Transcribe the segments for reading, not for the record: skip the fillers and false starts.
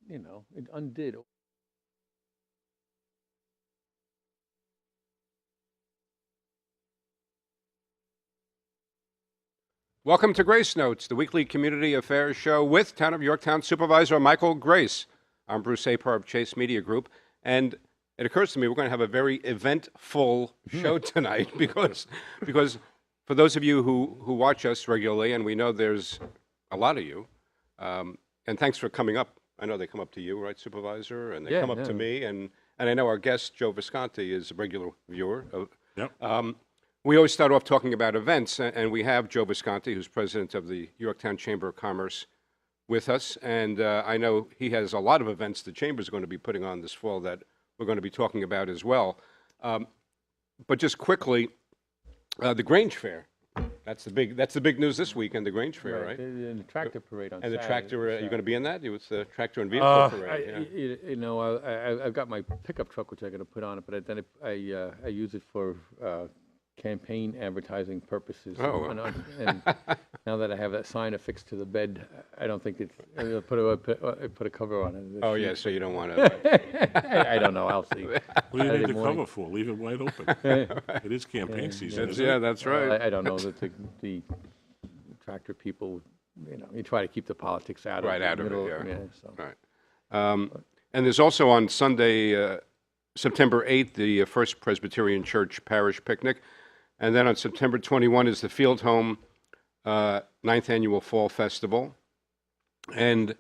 it undid. Welcome to Grace Notes, the weekly community affairs show with Town of Yorktown Supervisor Michael Grace. I'm Bruce Apar of Chase Media Group, and it occurs to me we're going to have a very eventful show tonight because for those of you who watch us regularly, and we know there's a lot of you, and thanks for coming up. I know they come up to you, right, Supervisor, and they come up to me, and I know our guest Joe Visconti is a regular viewer. Yep. We always start off talking about events, and we have Joe Visconti, who's president of the Yorktown Chamber of Commerce, with us. And I know he has a lot of events the Chamber is going to be putting on this fall that we're going to be talking about as well. But just quickly, the Grange Fair. That's the big news this weekend, the Grange Fair, right? And the tractor parade on And the Saturday. tractor, are you going to be in that? It was the tractor and vehicle parade. I've got my pickup truck, which I'm going to put on it, but then I use it for campaign advertising purposes. Oh. And now that I have that sign affixed to the bed, I don't think it's. I'll put a cover on it. Oh, yeah, so you don't want to. I don't know. I'll see. What do you need the morning. cover for? Leave it wide open. It is campaign season, isn't Yeah, it? that's right. I don't know that the tractor people. You try to keep the politics out of Right, it. out of it, middle, yeah. So. Right. And there's also on Sunday, September 8th, the First Presbyterian Church Parish Picnic. And then on September 21 is the Field Home 9th Annual Fall Festival. And,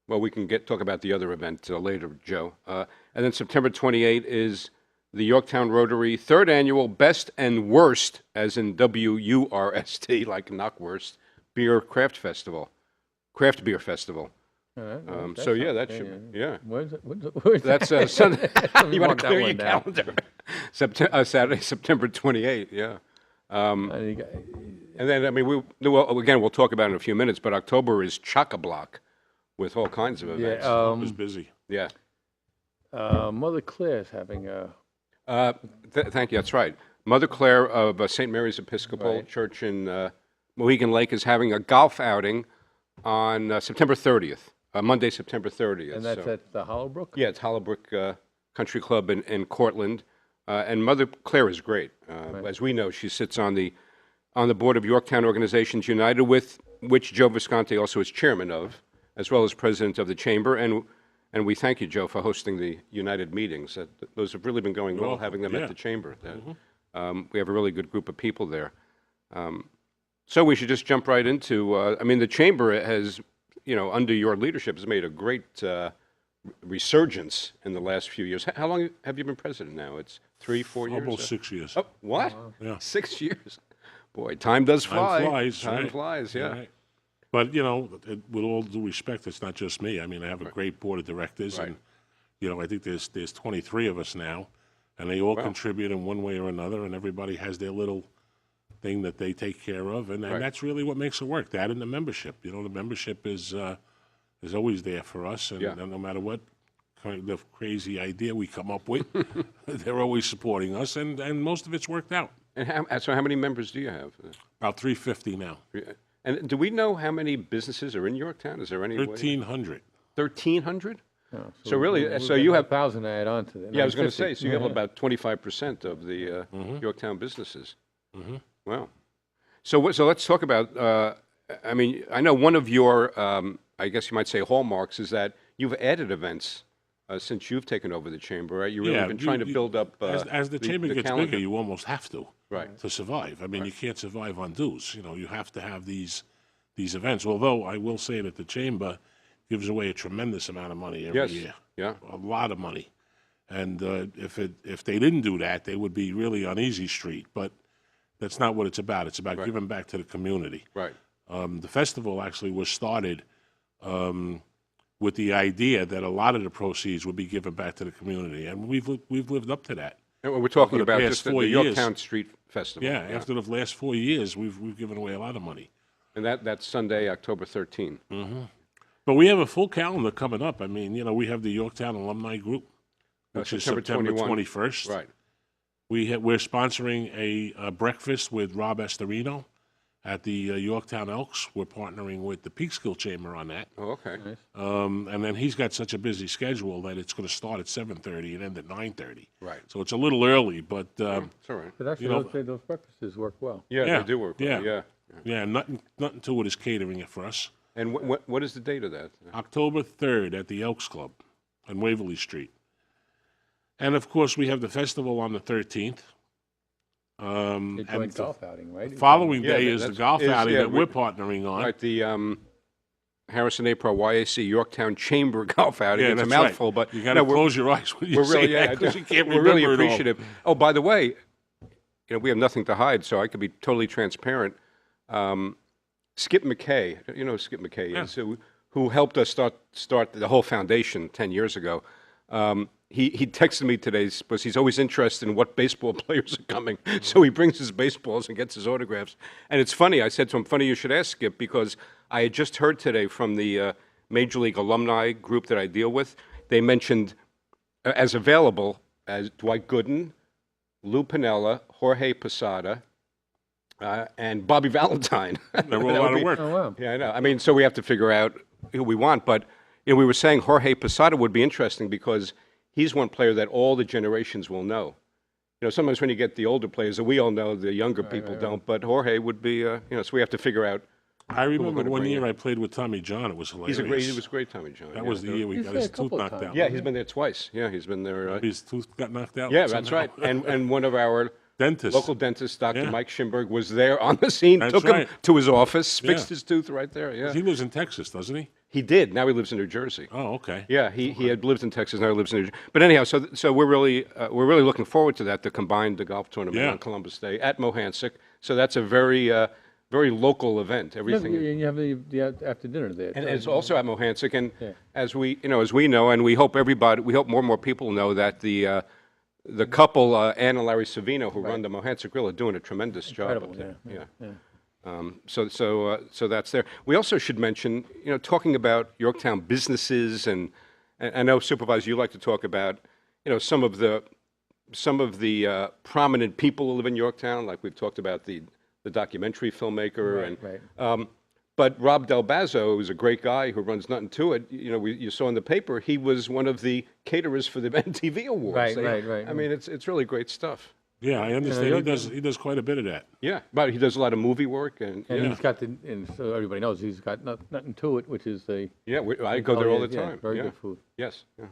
well, we can talk about the other event later, Joe. And then September 28 is the Yorktown Rotary 3rd Annual Best and Worst, as in W-U-R-S-T, like not worst, Craft Beer Festival. So yeah, that should yeah. Where's That's that? Sunday. Let me You want mark to that clear your one down. calendar. Saturday, September 28th. Yeah. And then I mean we'll talk about it in a few minutes. But October is chock-a-block with all kinds of events. It was busy. Yeah. Mother Claire's having a. Thank you. That's right. Mother Claire of St. Mary's Episcopal Right. Church in Mohegan Lake is having a golf outing on September 30th. Monday, September 30th. And that's So- at the Hollowbrook? Yeah, it's Hollowbrook Country Club in Cortland, and Mother Claire is great. As we know, she sits on the board of Yorktown Organizations United, with which Joe Visconti also is chairman of, as well as president of the chamber. And we thank you, Joe, for hosting the United meetings. Those have really been going well, welcome. having them Yeah. at the chamber. We have a really good group of people there. So we should just jump right into. I mean, the chamber has, under your leadership, has made a great resurgence in the last few years. How long have you been president now? It's 3, 4 years? Almost 6 years. Oh, what? Yeah. 6 years? Boy, time does fly. Time flies. Time right. flies, yeah. Right. But, with all due respect, it's not just me. I mean, I have a great board of directors, Right. and, I think there's 23 of us now, and they all Wow. contribute in one way or another, and everybody has their little thing that they take care of, and Right. that's really what makes it work. That and the membership. The membership is always there for us, and Yeah. no matter what kind of crazy idea we come up with, they're always supporting us, and most of it's worked out. And so how many members do you have? About 350 now. And do we know how many businesses are in Yorktown? Is there any way? 1,300. 1,300? Oh, So really, we've so got you have 1,000 to add on to that. Yeah, I was going to 950. say, so you have about 25% of the Yorktown businesses. Wow. So let's talk about, I mean, I know one of your, I guess you might say hallmarks is that you've added events since you've taken over the chamber, right? You've really been trying to build up as the chamber gets calendar. bigger, you almost have to. Right. To survive. I mean, you can't survive on dues. You have to have these events. Although I will say that the chamber gives away a tremendous amount of money every Yes. year. Yeah. A lot of money. And if they didn't do that, they would be really on easy street. But that's not what it's about. It's about giving back to the community. Right. The festival actually was started with the idea that a lot of the proceeds would be given back to the community, and we've lived up to that. And we're talking the about past just the 4 years. Yorktown Street Festival. Yeah, after the last 4 years, we've given away a lot of money. And that's Sunday, October 13th. But we have a full calendar coming up. I mean, we have the Yorktown Alumni Group, which is September September 21. 21st. Right. We're sponsoring a breakfast with Rob Estorino, at the Yorktown Elks. We're partnering with the Peekskill Chamber on that. Oh, okay. And then he's got such a busy schedule that it's going to start at 7:30 and end at 9:30. Right. So it's a little early, but It's all right. But actually, You know- those breakfasts work well. Yeah, Yeah, they do work. yeah. Well, yeah. yeah, nothing to it is catering it for us. And what is the date of that? October 3rd at the Elks Club on Waverly Street. And of course, we have the festival on the 13th. A And joint the golf outing, right? following Yeah, day is the that's- golf is- outing yeah, that we- we're partnering on. Right, the Harrison Apar YAC Yorktown Chamber Golf Outing. Yeah, It's a that's right. mouthful, but You got to we're- close your eyes when you we're say really, that because you can't we're remember really it all. appreciative. Oh, by the way, we have nothing to hide, so I could be totally transparent. Skip McKay, you know who Skip McKay is, who helped us start the whole foundation 10 years ago. He texted me today because he's always interested in what baseball players are coming. So he brings his baseballs and gets his autographs. And it's funny, I said to him, funny you should ask, Skip, because I had just heard today from the Major League alumni group that I deal with. They mentioned as available as Dwight Gooden, Lou Piniella, Jorge Posada, and Bobby Valentine. There were a That lot would of be- work. Oh, wow. Yeah, I know. I mean, so we have to figure out who we want. But we were saying Jorge Posada would be interesting because he's one player that all the generations will know. Sometimes when you get the older players, we all know, the younger people don't. But Jorge would be, so we have to figure out. I remember gonna one bring year in. I played with Tommy John. It was hilarious. He was great, Tommy John. That yeah. was the year we He's got there his a tooth couple of knocked times. out. Yeah, he's been there twice. Yeah, he's been there. His tooth got knocked out. Yeah, that's somehow. right. And one of our Dentist. local dentist, Dr. Yeah. Mike Schimberg, was there on the scene, That's took right. him to his office, fixed Yeah. his tooth right there. Yeah, He lives in Texas, doesn't he? he did. Now he lives in New Jersey. Oh, okay. Yeah, he had lived in Texas, now he lives in New Jersey. But anyhow, so we're really looking forward to that, to combine the golf tournament Yeah. on Columbus Day at Mohansick. So that's a very local event. Everything. You have the after dinner there. And it's also at Mohansick, and Yeah. as we know, and we hope more and more people know that the couple, Ann and Larry Savino, who run the Mohansick Grill, are doing a tremendous job up Incredible, there. yeah. So that's there. We also should mention, talking about Yorktown businesses, and I know, Supervisor, you like to talk about, some of the prominent people who live in Yorktown, like we've talked about the documentary filmmaker, Right. But Rob Del Bazzo, who's a great guy who runs Nothing to It, you saw in the paper, he was one of the caterers for the MTV Awards. Right. I mean, it's really great stuff. Yeah, I understand. York- He does quite a bit of that. Yeah, but he does a lot of movie work, and And Yeah. he's got and so everybody knows, he's got nothing to it, which is a. yeah, I go there all the yeah, time. Very yeah. good food. Yes. Yeah.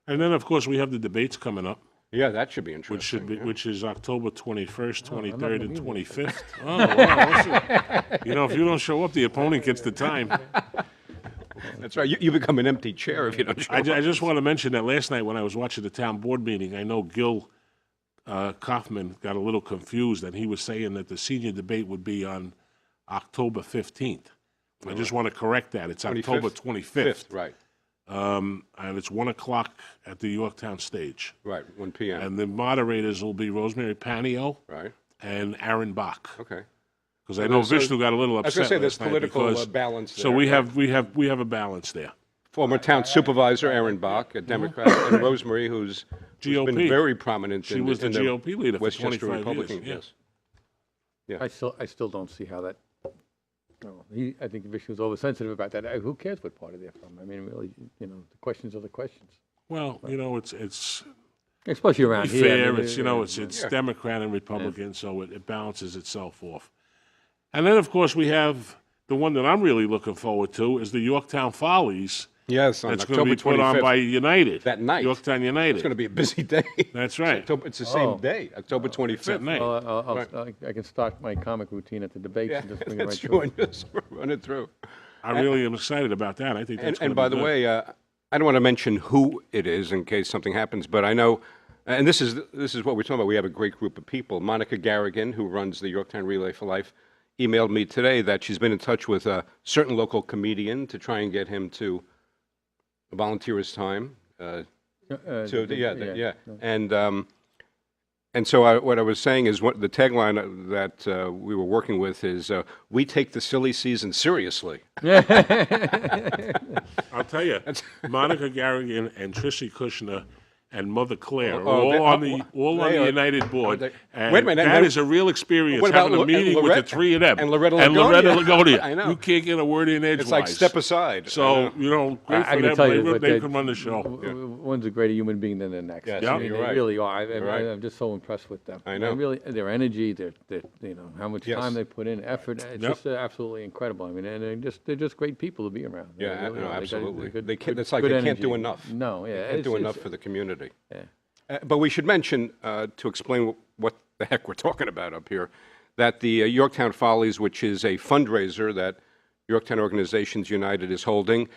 And then, of course, we have the debates coming up, Yeah, that should be interesting. which is October 21st, 23rd, and gonna be 25th. Oh, wow. Listen. If you don't show up, the opponent gets the time. That's right. You become an empty chair if you don't show I up. just want to mention that last night when I was watching the town board meeting, I know Gil Kaufman got a little confused, and he was saying that the senior debate would be on October 15th. I just want to correct that. It's October 25th. Right, And it's 1 o'clock at the Yorktown stage. right, 1 p.m. And the moderators will be Rosemary Panio Right, and Aaron Bach. okay. Because I know So- Vishnu got a little I was upset going to say there's last night political because- balance there. So we right. have a balance there. Former town supervisor Aaron Bach, a Democrat, and Rosemary, who's been GOP. very prominent She in was the in GOP leader for Westchester 25 Republican. years. Yes. I still don't see how that. No, I think Vishnu's oversensitive about that. Who cares what party they're from? I mean, really, the questions are the questions. Well, it's Especially around here. fair. I mean, It's Democrat and Republican, so it balances itself off. And then, of course, we have the one that I'm really looking forward to is the Yorktown Follies. Yes, on That's going to October be put on 25th. by United. That night. Yorktown United. It's going to be a busy day. That's right. It's the same Oh. day, October 25th. At night. Well, I can start my comic routine at the debates Yeah, and just bring it right that's through. true. And just run it through. I really am excited about that. I think that's And going to by be the good. way, I don't want to mention who it is in case something happens, but I know, and this is what we're talking about. We have a great group of people. Monica Garrigan, who runs the Yorktown Relay for Life, emailed me today that she's been in touch with a certain local comedian to try and get him to volunteer his time. And so what I was saying is what the tagline that we were working with is we take the silly season seriously. I'll tell you, Monica Garrigan and Tricia Kushner and Mother Claire are Oh, all on the United board. they- And wait a minute, and that then- is a real experience, What about having a and meeting with the Loretta- three of them. and Loretta Loretta Lagonia. Lagonia. I know. You can't get a word in edgewise. It's like step aside. So, great I for can them. tell you, but They they- can run the show. One's a greater human being than the next. Yes, Yeah. you're They right. really are. right. I'm just so impressed with them. I know. Really, their energy, their how much Yes. time they put in, effort. It's Yep. just absolutely incredible. I mean, and they're just great people to be around. They Yeah, really no, are. They got- absolutely. good- They can't, good- it's like good they can't do energy. enough. No, yeah, They can't do enough for the community. Yeah. But we should mention, to explain what the heck we're talking about up here, that the Yorktown Follies, which is a fundraiser that Yorktown Organizations United is holding,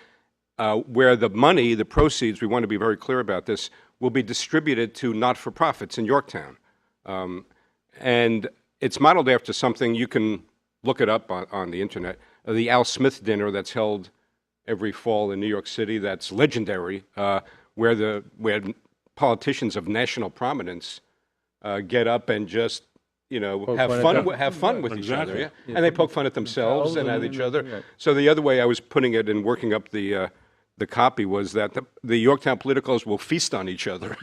where the money, the proceeds, we want to be very clear about this, will be distributed to not-for-profits in Yorktown. And it's modeled after something, you can look it up on the internet, the Al Smith dinner that's held every fall in New York City that's legendary, where politicians of national prominence get up and just, have fun with each other. Exactly. Yeah. And they poke fun at themselves and at each other. Right. So the other way I was putting it and working up the copy was that the Yorktown politicals will feast on each other.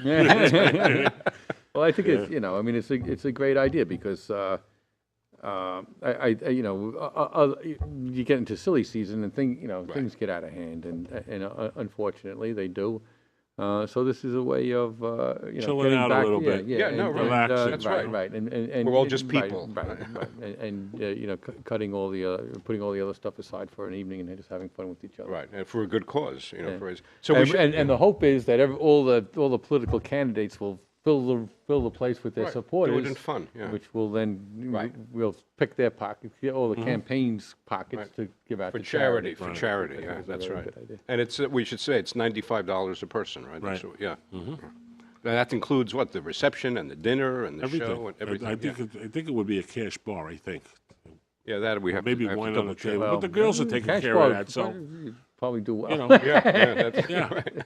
Well, I think it's I mean it's a great idea because you get into silly season and things get out of hand and unfortunately they do. So this is a way of Chilling getting out a back, little bit. Yeah, no, right. Relax. That's right. right, and We're all just right, people. right, and cutting all the putting all the other stuff aside for an evening and just having fun with each other. Right, and for a good cause, Yeah. So we And, should, and the hope is that all the political candidates will fill the place with their Right, do it supporters, in fun, yeah. which will then Right. we'll pick their pockets, all the campaigns' pockets to give out for to charity, charity. yeah, That's a that's very right. good idea. And it's we should say it's $95 a person, right? Right. Yeah. And that includes what, the reception and the dinner and the Everything. show and everything. I think it would be a cash bar, I think. Yeah, that we have Maybe to, have to wine on the double check. table. But the girls are taking Cash care bar, of that, so, you'd probably do well. Yeah, that's yeah. right.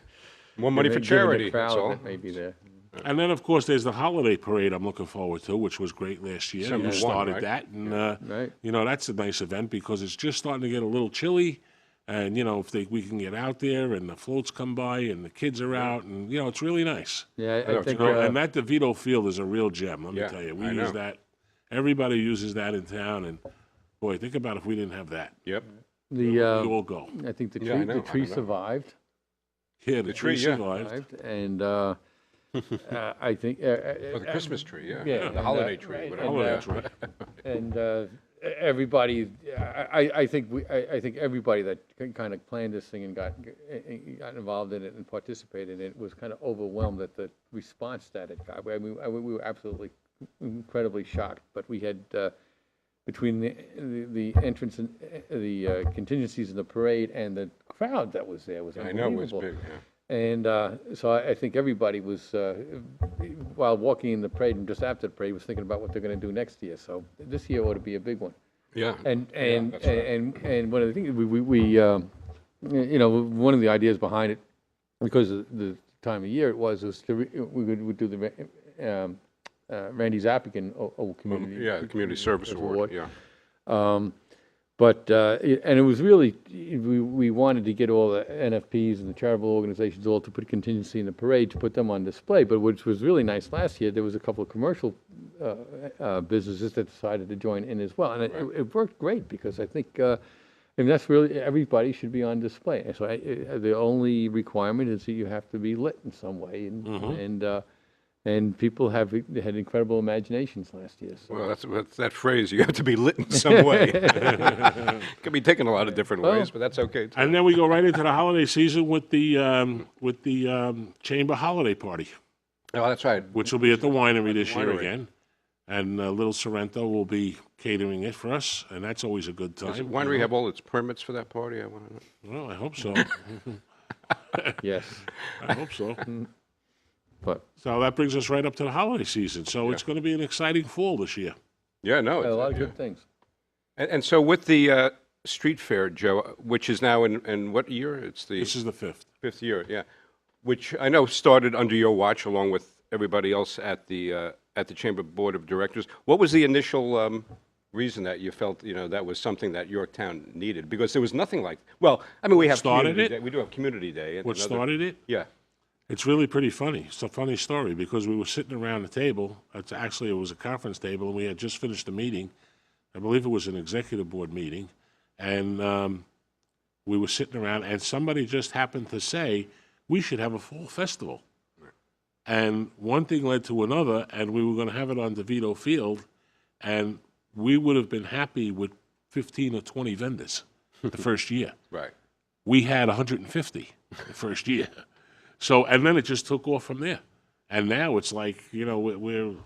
More money for Given the charity, crowd that's all. that may be there. And then, of course, there's the holiday parade I'm looking forward to, which was great last year. December You 1, started right? that, and Right. that's a nice event because it's just starting to get a little chilly. And if we can get out there and the floats come by and the kids are out, and it's really nice. Yeah, I know, think And that DeVito Field is a real gem. Let me Yeah, tell you, we I use know. that. Everybody uses that in town, and boy, think about if we didn't have that. Yep. We all go. I think the Yeah, I tree know, the I tree know. survived. Yeah, the tree tree, yeah. survived. And I think Or the Christmas tree, yeah. yeah, The and, holiday uh, tree, right, whatever. Oh, and, that's right. and everybody. I think I think everybody that kind of planned this thing and got involved in it and participated in it was kind of overwhelmed at the response that it got. I mean, we were absolutely incredibly shocked, but we had. Between the entrance and the contingencies in the parade and the crowd that was there was I know it was unbelievable. big, yeah. And so I think everybody was, while walking in the parade and just after the parade, was thinking about what they're going to do next year. So this year ought to be a big one. Yeah. And that's right. and one of the things we one of the ideas behind it, because of the time of year it was to we would do the Randy Zappikin Old Community. Yeah, the Community Service Award, yeah. But and it was really we wanted to get all the NFPs and the charitable organizations all to put contingency in the parade to put them on display. But which was really nice last year, there was a couple of commercial businesses that decided to join in as well, and it worked great because I think. And that's really everybody should be on display. So the only requirement is that you have to be lit in some way, and people had incredible imaginations last year. So. Well, that's that phrase. You have to be lit in some way. Could be taken a lot of different ways, but that's okay too. And then we go right into the holiday season with the chamber holiday party, Oh, that's right. which will be at the winery this year Winery. again. And Little Sorrento will be catering it for us, and that's always a good time. Does the winery have all its permits for that party? I want to know. Well, I hope so. Yes, I hope so. but So that brings us right up to the holiday season. So it's going to be an exciting fall this year. Yeah, no. a lot of yeah. good things. And so with the street fair, Joe, which is now in what year? It's the This is the 5th. 5th year, yeah. Which I know started under your watch, along with everybody else at the Chamber Board of Directors. What was the initial reason that you felt that was something that Yorktown needed? Because there was nothing like. Well, I mean, we have Started Community it? Day. We do have Community Day. and What another- started it? Yeah. It's really pretty funny. It's a funny story because we were sitting around the table. It was a conference table, and we had just finished a meeting. I believe it was an executive board meeting, and we were sitting around, and somebody just happened to say, we should have a fall festival. And one thing led to another, and we were going to have it on DeVito Field, and we would have been happy with 15 or 20 vendors the first year. Right. We had 150 the first year. So, and then it just took off from there. And now it's like, we don't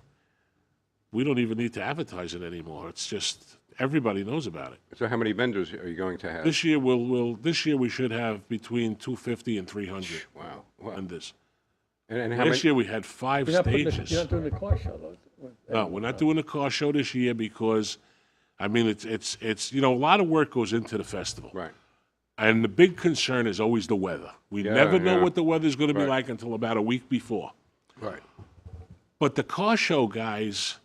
even need to advertise it anymore. It's just, everybody knows about it. So how many vendors are you going to have? This year, this year we should have between 250 and 300 Wow. vendors. And how Last many? year we had 5 You're stages. not doing the car show, though? No, we're not doing the car show this year because, I mean, it's a lot of work goes into the festival. Right. And the big concern is always the weather. We never know what the weather's going to be like until about a week before. Right. But the car show guys,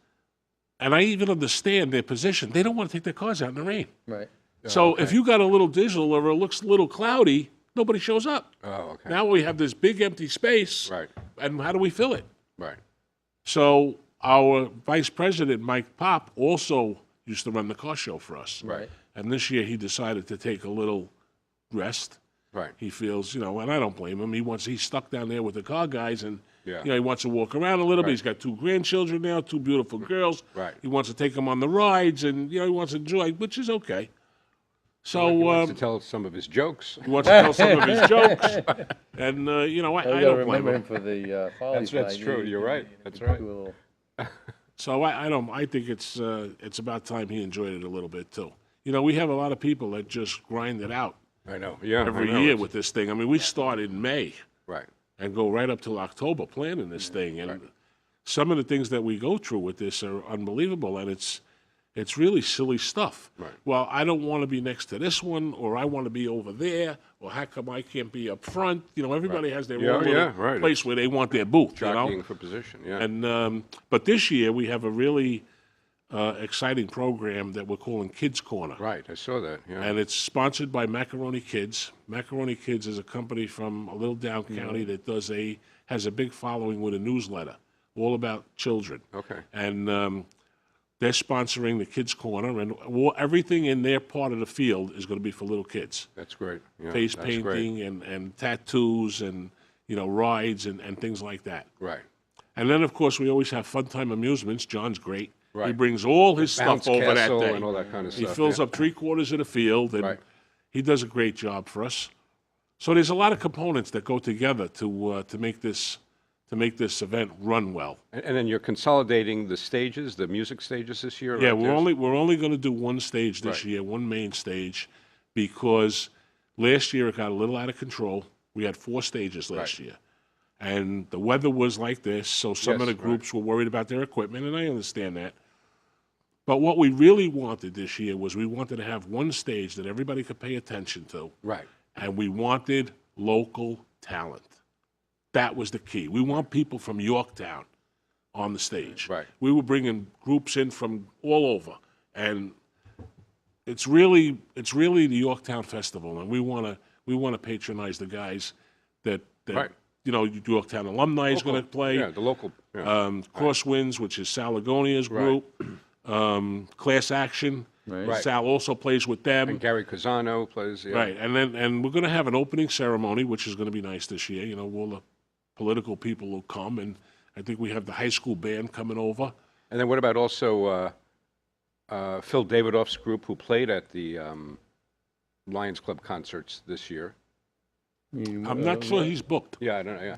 and I even understand their position, they don't want to take their cars out in the rain. Right. So if you got a little drizzle or it looks a little cloudy, nobody shows up. Oh, okay. Now we have this big empty space, Right. and how do we fill it? Right. So our vice president, Mike Pop, also used to run the car show for us. Right. And this year he decided to take a little rest. Right. He feels, and I don't blame him. He's stuck down there with the car guys, and Yeah. he wants to walk around a little bit. Right. He's got 2 grandchildren now, 2 beautiful girls. Right. He wants to take them on the rides, and he wants to enjoy, which is okay. So He wants to tell some of his jokes. he wants to tell some of his jokes, and I You don't gotta blame remember him him. for the Follies. That's night. true. He- You're right. he- That's he right. do a little- So I don't. I think it's about time he enjoyed it a little bit too. We have a lot of people that just grind it out I know. Yeah. every I know. year with this thing. I mean, we start in May Right. and go right up till October planning this thing, and some of the things that we go through with this are unbelievable, and it's really silly stuff. Right. Well, I don't want to be next to this one, or I want to be over there, or how come I can't be up front? Everybody has their Yeah, own yeah, little right. place where they want their booth. Jockeying for position. Yeah. And but this year we have a really exciting program that we're calling Kids Corner. Right. I saw that. Yeah. And it's sponsored by Macaroni Kids. Macaroni Kids is a company from a little down county that has a big following with a newsletter all about children. Okay. And they're sponsoring the Kids Corner, and everything in their part of the field is going to be for little kids. That's great. Yeah. Face that's great. painting and tattoos and rides and things like that. Right. And then, of course, we always have Fun Time Amusements. John's great. He Right. brings all his Bounce stuff over that castle day. and all that kind of He stuff. fills yeah. up 3/4 of the field, and Right. he does a great job for us. So there's a lot of components that go together to make this event run well. And then you're consolidating the stages, the music stages this year. Yeah, right? we're only going to do one stage this Right. year, one main stage, because last year it got a little out of control. We had 4 stages last year, and the weather was like this, so some of Yes, the groups were worried about their equipment, and I understand that. But what we really wanted this year was we wanted to have one stage that everybody could pay attention to, Right. and we wanted local talent. That was the key. We want people from Yorktown on the stage. Right. We were bringing groups in from all over, and it's really the Yorktown Festival, and we want to patronize the guys that Right. Yorktown alumni is going to play. Yeah, the local. Yeah. Crosswinds, which is Sal Agonia's group. Class Action. Right. Sal also plays with them. And Gary Casano plays. Yeah. Right, and we're going to have an opening ceremony, which is going to be nice this year. All the political people will come, and I think we have the high school band coming over. And then what about also Phil Davidoff's group who played at the Lions Club concerts this year? I'm not sure he's booked, Yeah, I don't know. Yeah.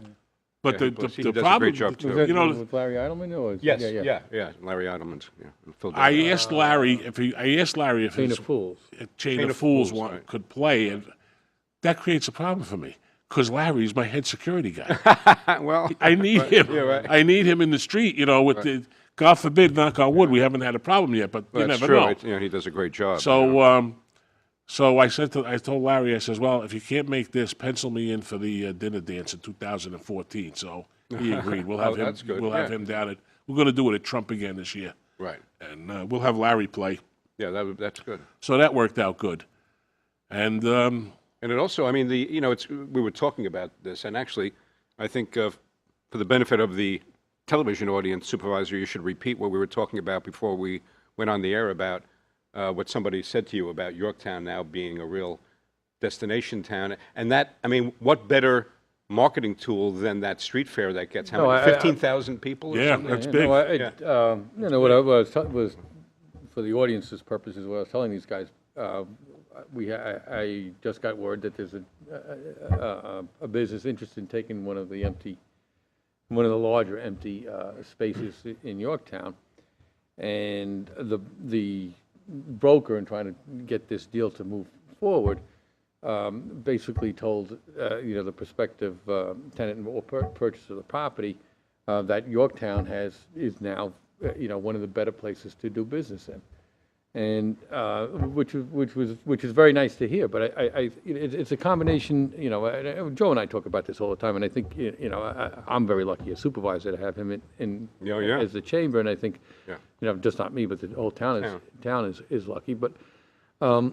but Yeah, the he the does a problem, great job, too. Was that you with Larry Eidelman? Or Yes. yeah. Yeah. Larry Eidelman's. Yeah. Phil I Davidoff. asked Larry if Chain his of Fools. Chain of Fools right. could play, and that creates a problem for me because Larry's my head security guy. Well, I need him. Yeah, right. I need him in the street. With the God forbid, knock on wood, we haven't had a problem yet, but you that's never true. know. He does a great job. So, so I told Larry, I says, well, if you can't make this, pencil me in for the dinner dance in 2014. So he agreed. We'll have him. that's good, We'll have yeah. him down at. We're going to do it at Trump again this year, Right. and we'll have Larry play. Yeah, that's good. So that worked out good, and And it also, I mean, we were talking about this, and actually, I think for the benefit of the television audience, Supervisor, you should repeat what we were talking about before we went on the air about what somebody said to you about Yorktown now being a real destination town. And that, I mean, what better marketing tool than that street fair that gets how many? 15,000 people or Yeah, something? that's big. What I was for the audience's purposes, what I was telling these guys, I just got word that there's a business interested in taking one of the larger empty spaces in Yorktown, and the broker, in trying to get this deal to move forward, basically told the prospective tenant or purchaser of the property that Yorktown is now one of the better places to do business in, and which is very nice to hear. But it's a combination. Joe and I talk about this all the time, and I think I'm very lucky as supervisor to have him in as the chamber, and I think just not me, but the whole town is lucky. But I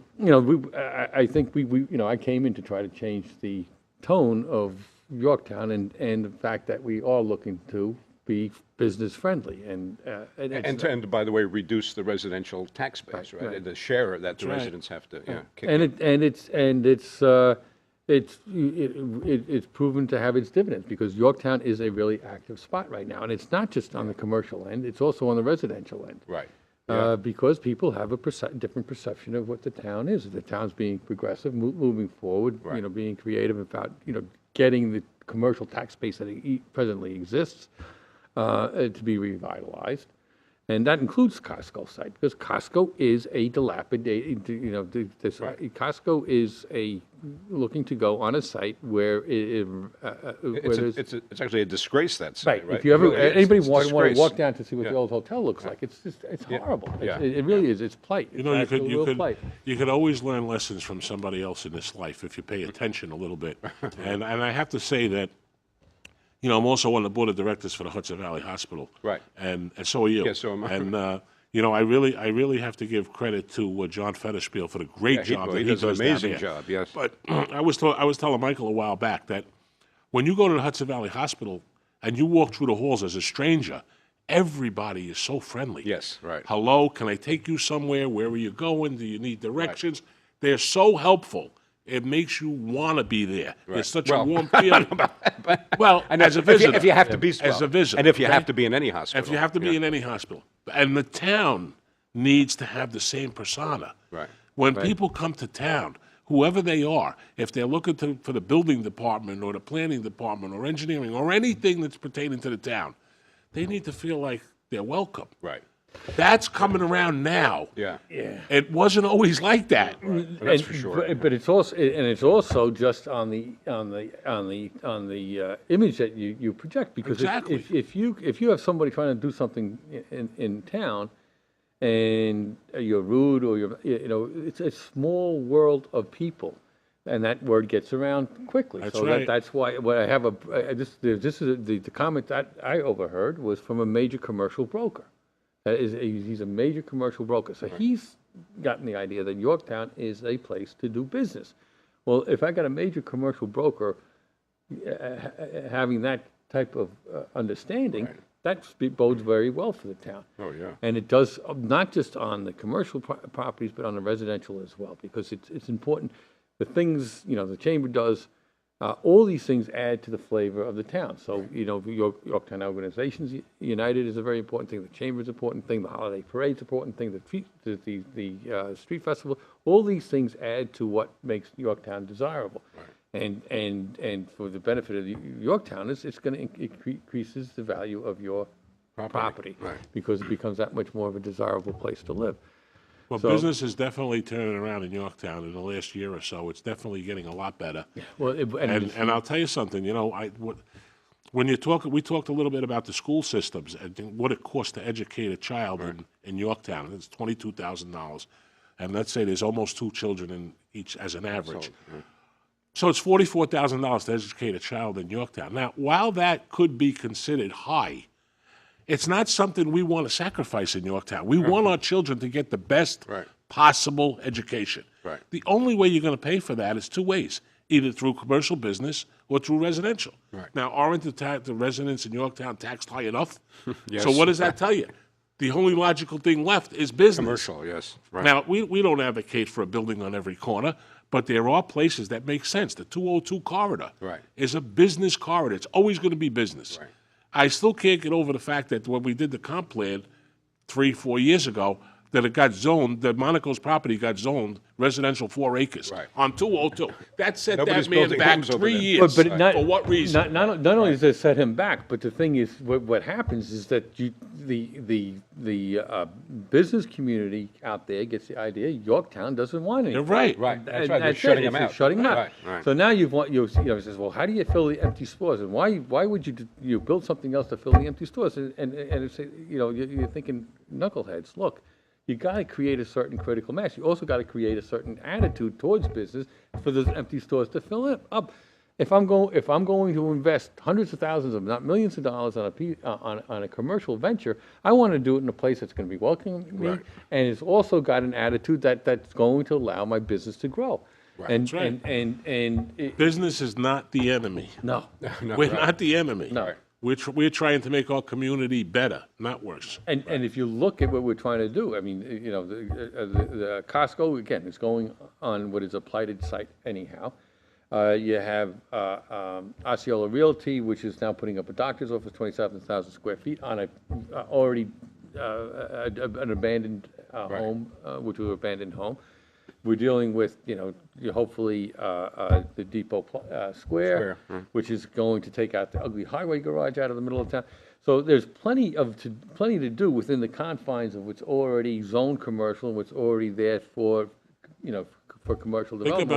think I came in to try to change the tone of Yorktown, and the fact that we are looking to be business friendly, and by the way, reduce the residential tax base, right? The share that the residents have to kick in. It's proven to have its dividends, because Yorktown is a really active spot right now, and it's not just on the commercial end; it's also on the residential end. Right. Because people have a different perception of what the town is. The town's being progressive, moving forward, being creative about, getting the commercial tax base that presently exists to be revitalized. And that includes Costco site, because Costco is a dilapidated, Costco is looking to go on a site where it's actually a disgrace, that site, right? If you ever, anybody want to disgrace. walk down to see what the old hotel looks like, it's horrible. It really is. It's plight. You could always learn lessons from somebody else in this life if you pay attention a little bit. And I have to say that, I'm also on the board of directors for the Hudson Valley Hospital. Right. And so are you. Yeah, so am I. And, I really have to give credit to John Fetterspiel for the great job that he does an amazing down here. job, yes. But I was telling Michael a while back that when you go to the Hudson Valley Hospital and you walk through the halls as a stranger, everybody is so friendly. Yes, right. Hello, can I take you somewhere? Where are you going? Do you need directions? Right. They're so helpful. It makes you want to be there. Right. It's such a warm feeling. Well, and as a visitor. If you have to be as a visitor. And if you have to be in any hospital. If you have to be in any hospital. And the town needs to have the same persona. Right. When people come to town, whoever they are, if they're looking for the building department or the planning department or engineering or anything that's pertaining to the town, they need to feel like they're welcome. Right. That's coming around now. Yeah. It wasn't always like that. Right. That's for sure. But it's also just on the image that you project, because exactly. if you have somebody trying to do something in town, and you're rude, or it's a small world of people, and that word gets around quickly. That's so right. That's why what I have this is the comment that I overheard was from a major commercial broker. He's a major commercial broker, so he's gotten the idea that Yorktown is a place to do business. Well, if I got a major commercial broker having that type of understanding, that bodes very well for the town. Oh, yeah. And it does not just on the commercial properties, but on the residential as well, because it's important. The things the chamber does. All these things add to the flavor of the town. So, Yorktown Organizations United is a very important thing. The Chamber is an important thing. The Holiday Parade is an important thing. The Street Festival. All these things add to what makes Yorktown desirable. Right. And for the benefit of the Yorktowners, it's going to increases the value of your property. Right. Because it becomes that much more of a desirable place to live. Well, business is definitely turning around in Yorktown in the last year or so. It's definitely getting a lot better. Yeah. Well, and I'll tell you something. When we talked a little bit about the school systems and what it costs to educate a child in Yorktown. It's $22,000, and let's say there's almost 2 children in each as an average. So it's $44,000 to educate a child in Yorktown. Now, while that could be considered high, it's not something we want to sacrifice in Yorktown. We want our children to get the best possible education. Right. The only way you're going to pay for that is 2 ways. either through commercial business or through residential. Right. Now, aren't the residents in Yorktown taxed high enough? Yes. So what does that tell you? The only logical thing left is business. Commercial, yes. Right. Now, we don't advocate for a building on every corner, but there are places that make sense. The 202 corridor Right. is a business corridor. It's always going to be business. Right. I still can't get over the fact that when we did the comp plan 3-4 years ago, that it got zoned, that Monaco's property got zoned residential 4 acres Right. on 202. That set Nobody's that man building back homes over 3 there. years. But not, For what reason? Not only does it set him back, but the thing is, what happens is that the business community out there gets the idea Yorktown doesn't want anything. You're right. Right, that's And right, they're that's shutting it. him It's out. shutting him out. Right, right. So now you says, well, how do you fill the empty stores? And why would you build something else to fill the empty stores? And it's, you're thinking, knuckleheads, look, you got to create a certain critical mass. You also got to create a certain attitude towards business for those empty stores to fill it up. If I'm going to invest hundreds of thousands of, not millions of dollars on a commercial venture, I want to do it in a place that's going to be welcoming me, Right. and it's also got an attitude that's going to allow my business to grow. Right. And, That's right. and Business is not the enemy. no. No, We're right. not the enemy. No. We're trying to make our community better, not worse. And if you look at what we're trying to do, I mean, the Costco, again, is going on what is a blighted site anyhow. You have Osceola Realty, which is now putting up a doctor's office, 27,000 square feet on a already an abandoned home, which was an abandoned home. We're dealing with, hopefully, the Depot Square, which is going to take out the ugly highway garage out of the middle of town. So there's plenty to do within the confines of what's already zoned commercial and what's already there for, for commercial development.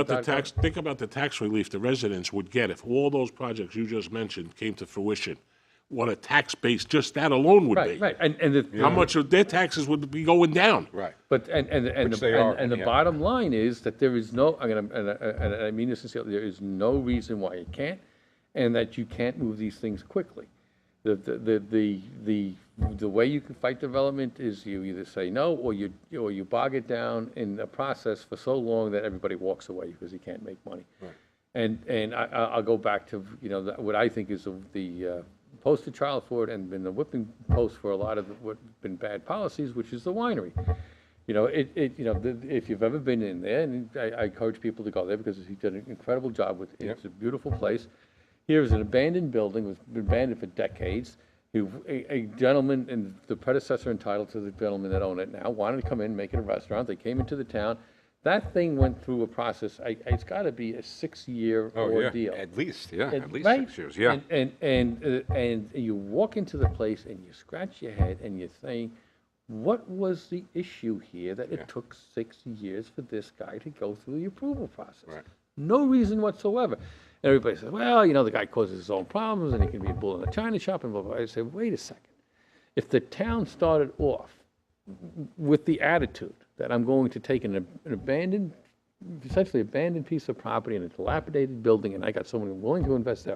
Think about the tax relief the residents would get if all those projects you just mentioned came to fruition. What a tax base just that alone would be. Right, and How much of their taxes would be going down? Right. But Which they are, the yeah. bottom line is that there is no, and I mean this sincerely, there is no reason why you can't, and that you can't move these things quickly. The way you can fight development is you either say no, or you bog it down in a process for so long that everybody walks away because you can't make money. Right. And I'll go back to what I think is the poster child for it, and been the whipping post for a lot of what's been bad policies, which is the winery. If you've ever been in there, and I encourage people to go there because he did an incredible job with it. Yep. It's a beautiful place. Here's an abandoned building, was been abandoned for decades. A gentleman, and the predecessor entitled to the gentleman that owned it now, wanted to come in and make it a restaurant. They came into the town. That thing went through a process. It's got to be a 6-year ordeal. At least, at least Right? 6 years, yeah. And you walk into the place and you scratch your head and you're saying, what was the issue here that it took 6 years for this guy to go through the approval process? Right. No reason whatsoever. And everybody says, well, the guy causes his own problems and he can be a bull in a china shop and blah, blah, blah. I say, wait a second. If the town started off with the attitude that I'm going to take an essentially abandoned piece of property in a dilapidated building, and I got someone willing to invest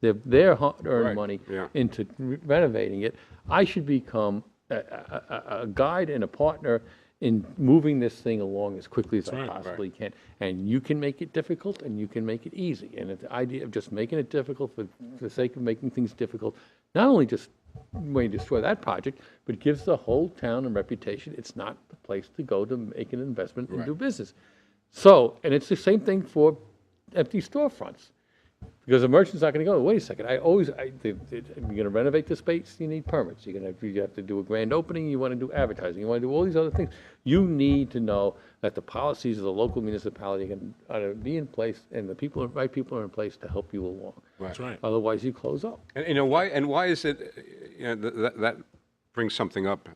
their hard-earned Right, money yeah. into renovating it, I should become a guide and a partner in moving this thing along as quickly as I possibly can. And you can make it difficult and you can make it easy. And the idea of just making it difficult for the sake of making things difficult, not only just when you destroy that project, but gives the whole town a reputation. It's not the place to go to make an investment and do business. So, and it's the same thing for empty storefronts. Because a merchant's not going to go, wait a second, you're going to renovate the space, you need permits. You have to do a grand opening, you want to do advertising, you want to do all these other things. You need to know that the policies of the local municipality are going to be in place, and the right people are in place to help you along. That's right. Otherwise, you close up. And why? And why is it? That brings something up.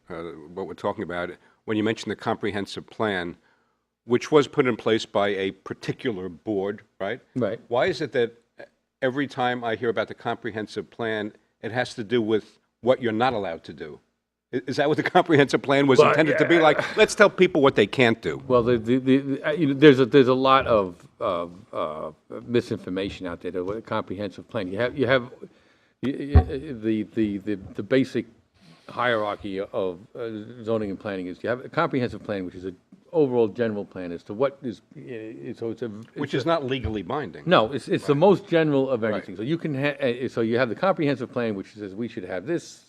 What we're talking about when you mention the comprehensive plan, which was put in place by a particular board, right? Right. Why is it that every time I hear about the comprehensive plan, it has to do with what you're not allowed to do? Is that what the comprehensive plan was intended to be like? Let's tell people what they can't do. Well, there's a lot of misinformation out there. The comprehensive plan. You have the basic hierarchy of zoning and planning is you have a comprehensive plan, which is an overall general plan as to what is, so it's a. Which is not legally binding. No, it's the most general of everything. So you can so you have the comprehensive plan, which says we should have this,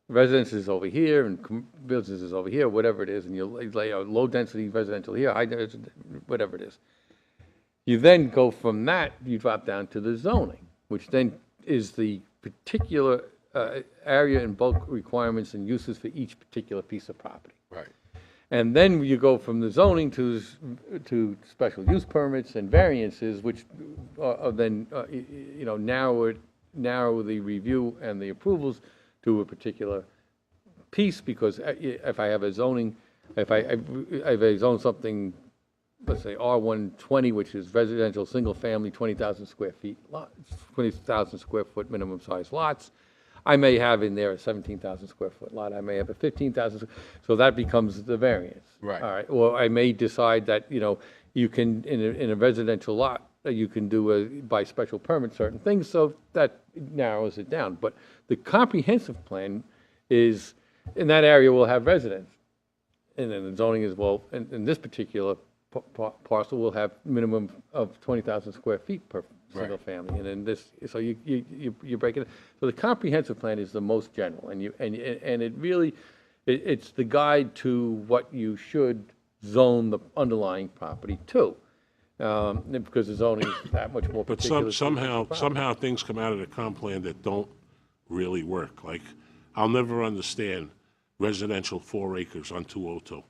residences over here and businesses over here, whatever it is, and you lay out low density residential here, high density, whatever it is. You then go from that, you drop down to the zoning, which then is the particular area and bulk requirements and uses for each particular piece of property. Right. And then you go from the zoning to special use permits and variances, which are then, narrow the review and the approvals to a particular piece, because if I have a zoning, if I zone something, let's say R120, which is residential, single family, 20,000 square feet lot, 20,000 square foot minimum size lots, I may have in there a 17,000 square foot lot, I may have a 15,000, so that becomes the variance. Right. All right, or I may decide that, you can, in a residential lot, you can do by special permit certain things, so that narrows it down. But the comprehensive plan is, in that area will have residents. And then the zoning is, well, in this particular parcel will have minimum of 20,000 square feet per single family. And then this, so you break it. So the comprehensive plan is the most general, and it really, it's the guide to what you should zone the underlying property to. Because the zoning is that much more But particular. somehow things come out of the comp plan that don't really work. Like, I'll never understand residential 4 acres on 202.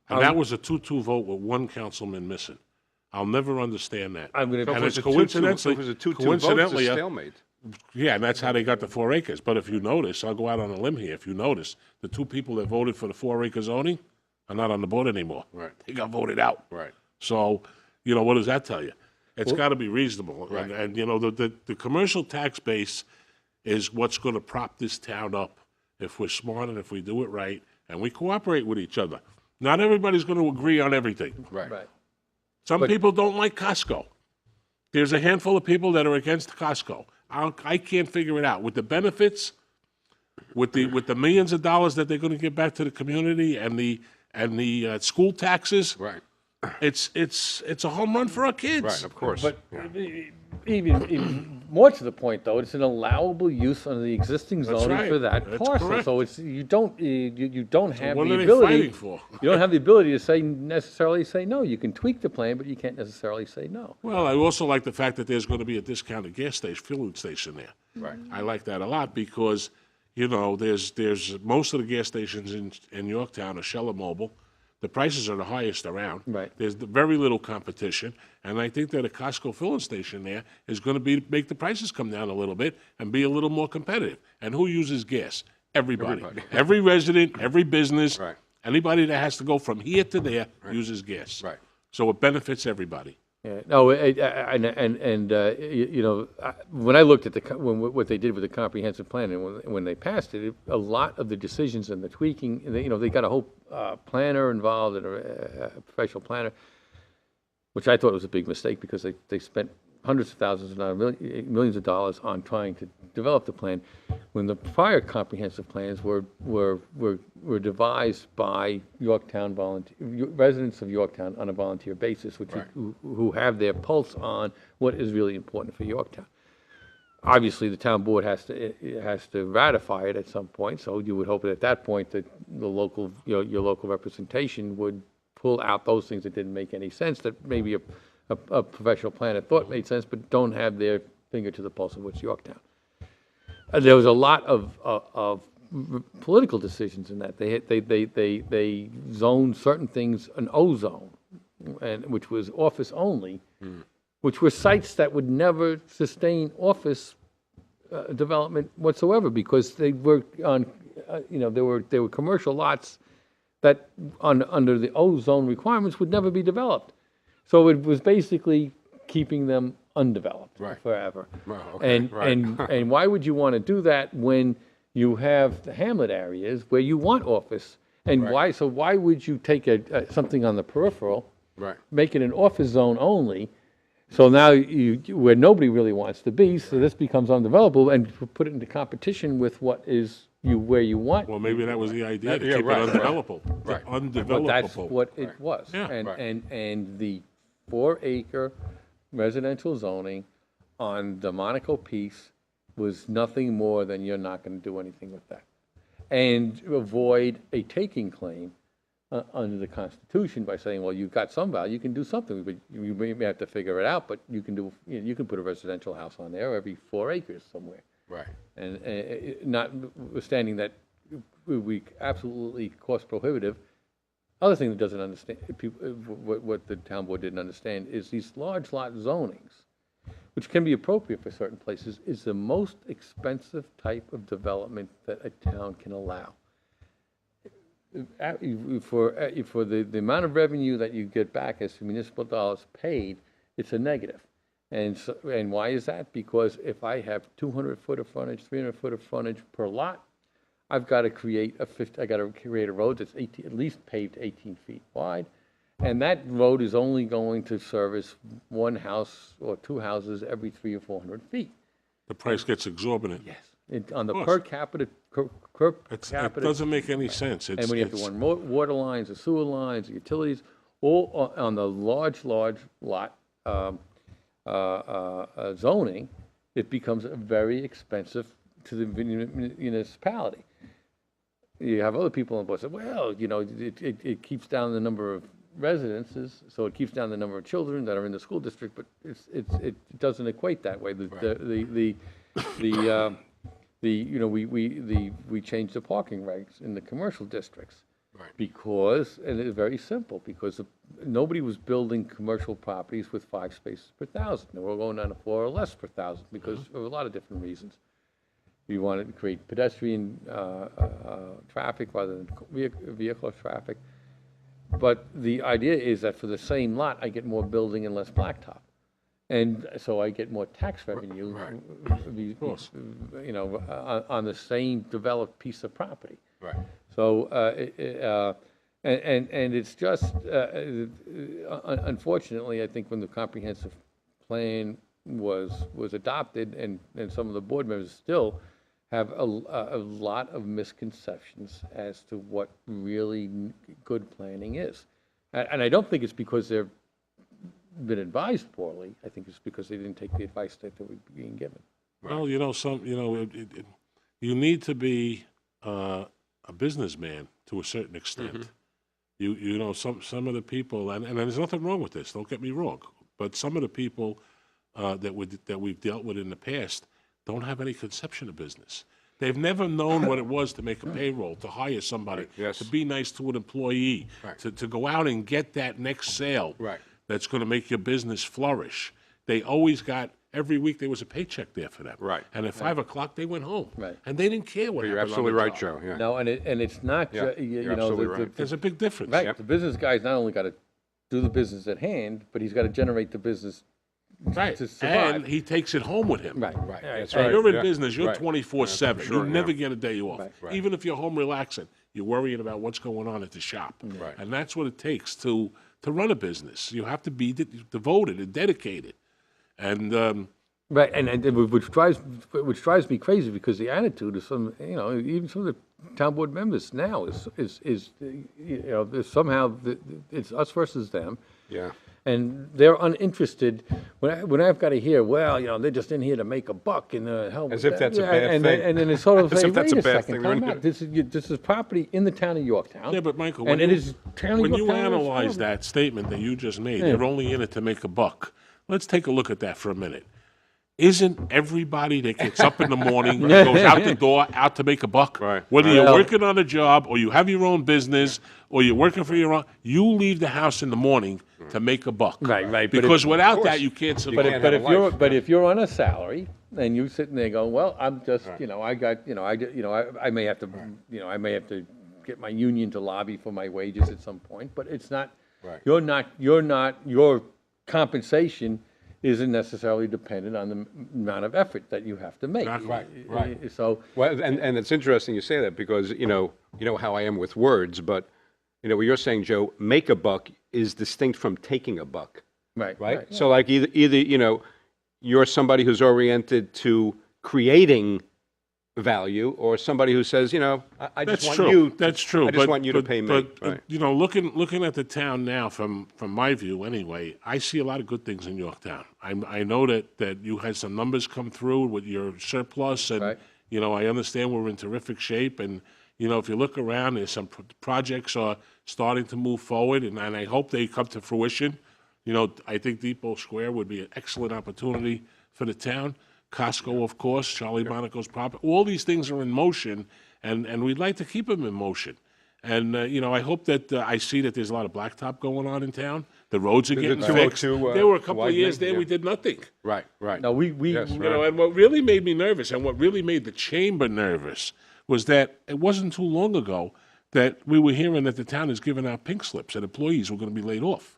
And that was a 2-2 vote with one councilman missing. I'll never understand that. I'm going So to. if it was a 2-2, if it was a 2-2 vote, it's a stalemate. Yeah, and that's how they got the 4 acres. But if you notice, I'll go out on a limb here. If you notice, the 2 people that voted for the 4 acre zoning are not on the board anymore. Right. They got voted out. Right. So, what does that tell you? It's got to be reasonable. Right. And the commercial tax base is what's going to prop this town up if we're smart and if we do it right and we cooperate with each other. Not everybody's going to agree on everything. Right. Right. Some people don't like Costco. There's a handful of people that are against Costco. I can't figure it out. With the benefits, with the millions of dollars that they're going to give back to the community and the school taxes, Right. it's a home run for our kids. Right, of course. But even more to the point, though, it's an allowable use under the existing That's zoning right. for that That's parcel. correct. So it's you don't have what the are they ability. fighting for? You don't have the ability to necessarily say no. You can tweak the plan, but you can't necessarily say no. Well, I also like the fact that there's going to be a discounted gas station, fueling station there. Right. I like that a lot because, there's most of the gas stations in Yorktown are Shell Mobile. The prices are the highest around. Right. There's very little competition, and I think that a Costco filling station there is going to make the prices come down a little bit and be a little more competitive. And who uses gas? Everybody. Every resident, every business, Right. anybody that has to go from here to there uses gas. Right. So it benefits everybody. Yeah, no, when I looked at what they did with the comprehensive plan and when they passed it, a lot of the decisions and the tweaking, they got a whole planner involved and a professional planner, which I thought was a big mistake because they spent hundreds of thousands, if not millions of dollars on trying to develop the plan, when the prior comprehensive plans were devised by Yorktown residents of Yorktown on a volunteer basis, who have their pulse on what is really important for Yorktown. Obviously, the town board has to ratify it at some point. So you would hope that at that point that the local your local representation would pull out those things that didn't make any sense, that maybe a professional planner thought made sense, but don't have their finger to the pulse of what's Yorktown. There was a lot of political decisions in that. They zoned certain things an O zone, and which was office only, which were sites that would never sustain office development whatsoever because they were on, there were commercial lots that under the O zone requirements would never be developed. So it was basically keeping them undeveloped forever. Well, okay, And why would you want to do that when you have the hamlet areas where you want office? And why would you take something on the peripheral, make it an office zone only? So now where nobody really wants to be, so this becomes undevelopable, and put it into competition with what is where you want. Well, maybe that was the idea, to Yeah, keep right, it right. undevelopable. Right. Undevelopable. But that's what it was. Yeah. And the 4-acre residential zoning on the Monaco piece was nothing more than you're not going to do anything with that. And avoid a taking claim under the Constitution by saying, well, you've got some value, you can do something, but you may have to figure it out, but you can do, you can put a residential house on there every 4 acres somewhere. Right. And notwithstanding that we absolutely cost prohibitive. Other thing that doesn't understand, what the town board didn't understand is these large lot zonings, which can be appropriate for certain places, is the most expensive type of development that a town can allow. For the amount of revenue that you get back as municipal dollars paid, it's a negative. And why is that? Because if I have 200 foot of frontage, 300 foot of frontage per lot, I've got to create a road that's at least paved 18 feet wide. And that road is only going to service one house or two houses every 300 or 400 feet. The price gets exorbitant. Yes. On the course. per capita, It doesn't make any sense. and when you have to run water lines, the sewer lines, the utilities, all on the large lot zoning, it becomes very expensive to the municipality. You have other people on board say, well, it keeps down the number of residences, so it keeps down the number of children that are in the school district, but it doesn't equate that way. We changed the parking regs in the commercial districts. Right. Because, and it's very simple, because nobody was building commercial properties with 5 spaces per thousand. They were going down to 4 or less per thousand because of a lot of different reasons. You wanted to create pedestrian traffic rather than vehicle traffic. But the idea is that for the same lot, I get more building and less blacktop. And so I get more tax revenue, on the same developed piece of property. Right. So, and it's just, unfortunately, I think when the comprehensive plan was adopted, and some of the board members still have a lot of misconceptions as to what really good planning is. And I don't think it's because they've been advised poorly. I think it's because they didn't take the advice that they were being given. Well, you need to be a businessman to a certain extent. Some of the people, and there's nothing wrong with this, don't get me wrong, but some of the people that we've dealt with in the past don't have any conception of business. They've never known what it was to make a payroll, to hire somebody, Yes. to be nice to an employee, to go out and get that next sale that's going to make your business flourish. They always got, every week there was a paycheck there for them. Right. And at 5 o'clock they went home. Right. And they didn't care what You're happened on absolutely the right, job. Joe. Yeah. No, and it's not, Yeah, you're absolutely right. There's a big difference. right, the business guy's not only got to do the business at hand, but he's got to generate the business Right. to survive. And he takes it home with him. Right. That's When right. you're in Yeah. business, you're Right. 24/7. Sure, You never get a day off. Right. Even if you're home relaxing, you're worrying about what's going on at the shop. Right. And that's what it takes to run a business. You have to be devoted and dedicated. And Right, and which drives me crazy, because the attitude of some, even some of the town board members now is there's somehow it's us versus them. Yeah. And they're uninterested. When I've got to hear, well, they're just in here to make a buck, and hell with As if that. that's a Yeah, bad and thing. and then it's sort of As say, if that's wait a bad second, thing. time out. This is property in the town of Yorktown. yeah, but Michael, and it is town of when you Yorktown, analyze it's that statement that you just made, you're only in it to make a buck. Let's take a look at that for a minute. Isn't everybody that gets up in the morning, goes out the door, out to make a buck? Right. Whether you're Well- working on a job, or you have your own business, or you're working for your own, you leave the house in the morning to make a buck. Right, but Because without course. that, you can't survive. can't have a life. But if you're on a salary and you sitting there going, well, I'm just, I may have to, I may have to get my union to lobby for my wages at some point, but it's not. Right. Your compensation isn't necessarily dependent on the amount of effort that you have to make. Exactly. Right. So, Well, and it's interesting you say that, because you know how I am with words, but what you're saying, Joe, make a buck is distinct from taking a buck, right. right? So like either you're somebody who's oriented to creating value, or somebody who says, I just That's want true. you. That's true. I just want you to pay me. But Right. looking at the town now, from my view anyway, I see a lot of good things in Yorktown. I know that you had some numbers come through with your surplus, and Right. I understand we're in terrific shape. And if you look around, there's some projects are starting to move forward, and I hope they come to fruition. I think Depot Square would be an excellent opportunity for the town. Costco, of course, Charlie Monaco's property. All these things are in motion, and we'd like to keep them in motion. And, I hope that I see that there's a lot of blacktop going on in town. The roads are getting fixed. 202, There were a couple of widening, years there we yeah. did nothing. Right, right. No, we Yes, And what really made me nervous and what really made the chamber nervous was that it wasn't too long ago that we were hearing that the town is giving out pink slips and employees were going to be laid off.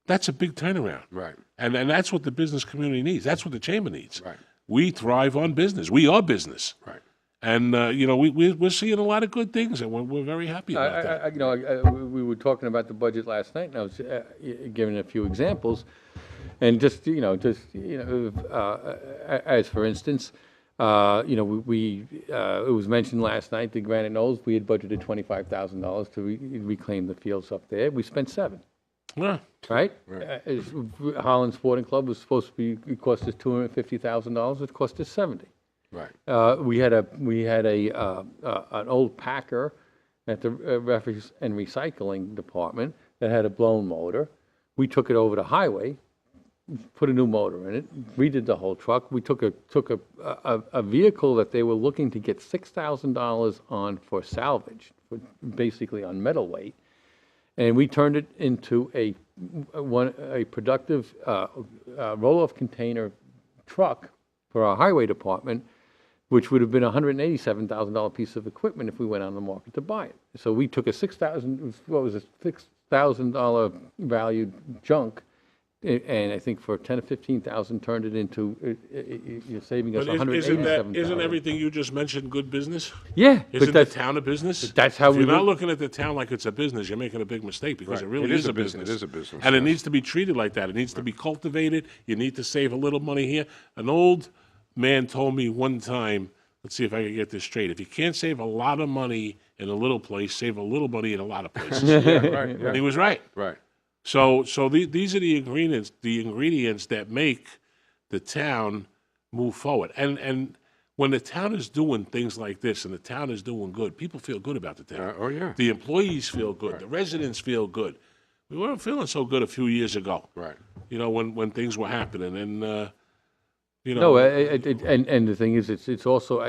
That's a big turnaround. Right. And that's what the business community needs. That's what the chamber needs. Right. We thrive on business. We are business. Right. And, we're seeing a lot of good things, and we're very happy about that. we were talking about the budget last night, and I was giving a few examples, and as for instance, it was mentioned last night, the Granite Knolls, we had budgeted $25,000 to reclaim the fields up there. We spent $7 million. Yeah. Right? Holland Sporting Club was supposed to be, it cost us $250,000. It cost us $70. Right. We had an old Packer at the refuse and recycling department that had a blown motor. We took it over to highway, put a new motor in it, redid the whole truck. We took a vehicle that they were looking to get $6,000 on for salvage, basically on metal weight. And we turned it into a productive roll-off container truck for our highway department, which would have been a $187,000 piece of equipment if we went on the market to buy it. So we took a $6,000 valued junk, and I think for $10,000 or $15,000 turned it into you're saving us But $187,000. isn't everything you just mentioned good business? Yeah, Isn't but the that's town a business? that's how if we you're not look- looking at the town like it's a business, you're making a big mistake because Right. it really It is a business. It is a business. And it yes. needs to be treated like that. It needs to be cultivated. You need to save a little money here. An old man told me one time, let's see if I can get this straight. If you can't save a lot of money in a little place, save a little money in a lot of places. Right. And he was right. Right. So these are the ingredients that make the town move forward. And when the town is doing things like this and the town is doing good, people feel good about the town. Oh, yeah. The employees feel good. The residents feel good. We weren't feeling so good a few years ago. Right. When things were happening, and No, and the thing is, it's also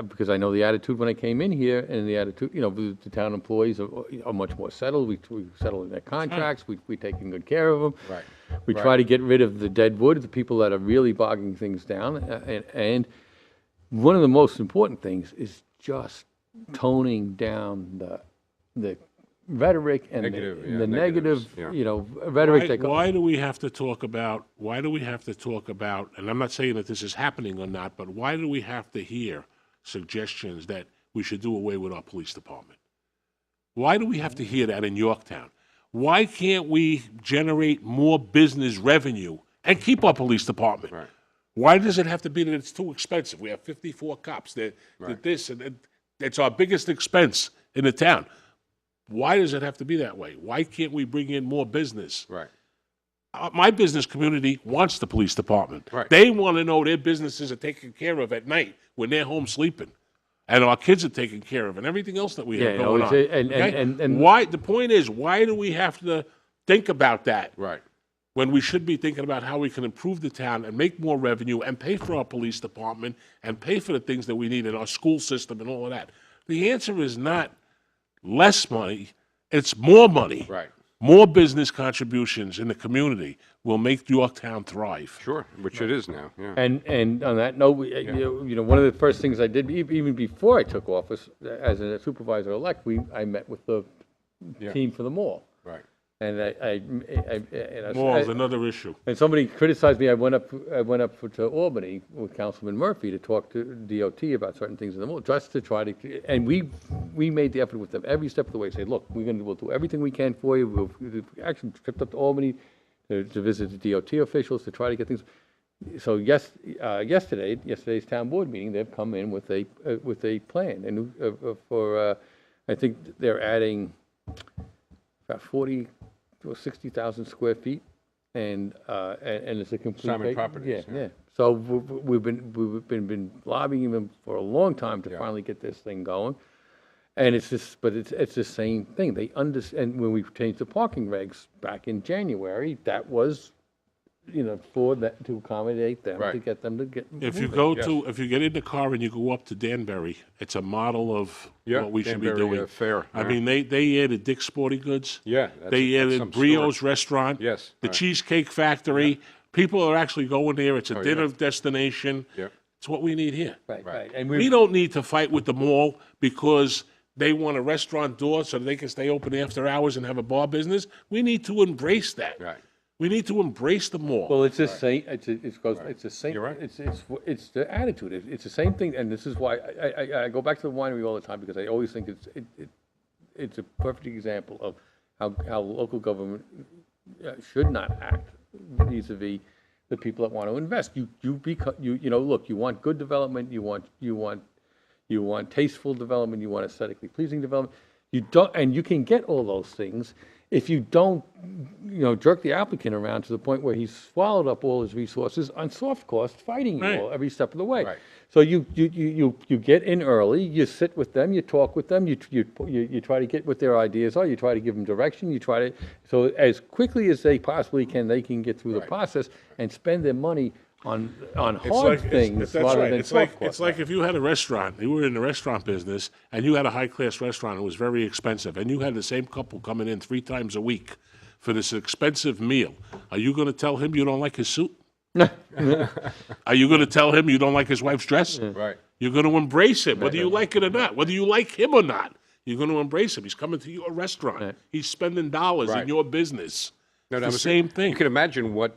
because I know the attitude when I came in here, and the attitude, the town employees are much more settled. We settle in their contracts. We taking good care of them. Right. We try to get rid of the dead wood, the people that are really bogging things down. And one of the most important things is just toning down the rhetoric and Negative, the yeah, negative, negatives, yeah. rhetoric. why do we have to talk about, and I'm not saying that this is happening or not, but why do we have to hear suggestions that we should do away with our police department? Why do we have to hear that in Yorktown? Why can't we generate more business revenue and keep our police department? Right. Why does it have to be that it's too expensive? We have 54 cops, that this, and it's our biggest expense in the town. Why does it have to be that way? Why can't we bring in more business? Right. My business community wants the police department. Right. They want to know their businesses are taken care of at night when they're home sleeping, and our kids are taken care of, and everything else that we have going on. And why? The point is, why do we have to think about that Right. when we should be thinking about how we can improve the town and make more revenue and pay for our police department and pay for the things that we need in our school system and all of that? The answer is not less money, it's more money. Right. More business contributions in the community will make Yorktown thrive. Sure. Which it is now. Yeah. And on that note, one of the first things I did, even before I took office as a supervisor-elect, I met with the team for the mall. Right. And More is another issue. and somebody criticized me. I went up to Albany with Councilman Murphy to talk to DOT about certain things in the mall, just to try to. And we made the effort with them every step of the way. Say, look, we'll do everything we can for you. We'll actually tripped up to Albany to visit the DOT officials to try to get things. So yesterday's town board meeting, they've come in with a plan, and for, I think they're adding about 40 to 60,000 square feet, and it's a complete. Simon Properties, Yeah. So we've been lobbying them for a long time to finally get this thing going. And it's the same thing. They understand, when we changed the parking regs back in January, that was, for that, to accommodate them, to Right. get them to get If you moving. if you get in the car and you go up to Danbury, it's a model of Yeah, what we should be Danbury, doing. Fair, I yeah. mean, they added Dick's Sporting Goods. Yeah, that's- They that's added some Brio's store. Restaurant. Yes, The right. Cheesecake Factory. People are actually going there. It's a Oh, dinner yeah. destination. Yeah. It's what we need here. Right. And We don't need to fight with the mall because they want a restaurant door so they can stay open after hours and have a bar business. We need to embrace that. Right. We need to embrace the mall. Well, it's the same, it's the same. You're right. It's the attitude. It's the same thing, and this is why I go back to the winery all the time, because I always think it's a perfect example of how local government should not act vis-a-vis the people that want to invest. Look, you want good development, you want tasteful development, you want aesthetically pleasing development. You don't, and you can get all those things if you don't, jerk the applicant around to the point where he's swallowed up all his resources on soft costs, fighting you Right. all every step of the way. Right. So you get in early, you sit with them, you talk with them, you try to get what their ideas are, you try to give them direction, so as quickly as they possibly can, they can get through the Right. process and spend their money on It's hard things that's rather right. than It's soft like, costs. it's like if you had a restaurant, you were in the restaurant business, and you had a high-class restaurant, it was very expensive, and you had the same couple coming in 3 times a week for this expensive meal. Are you going to tell him you don't like his suit? Are you going to tell him you don't like his wife's dress? Right. You're going to embrace him, whether you like it or not, whether you like him or not. You're going to embrace him. He's coming to your restaurant. Right. He's spending dollars in Right. your business. No, It's no, the same thing. You can imagine what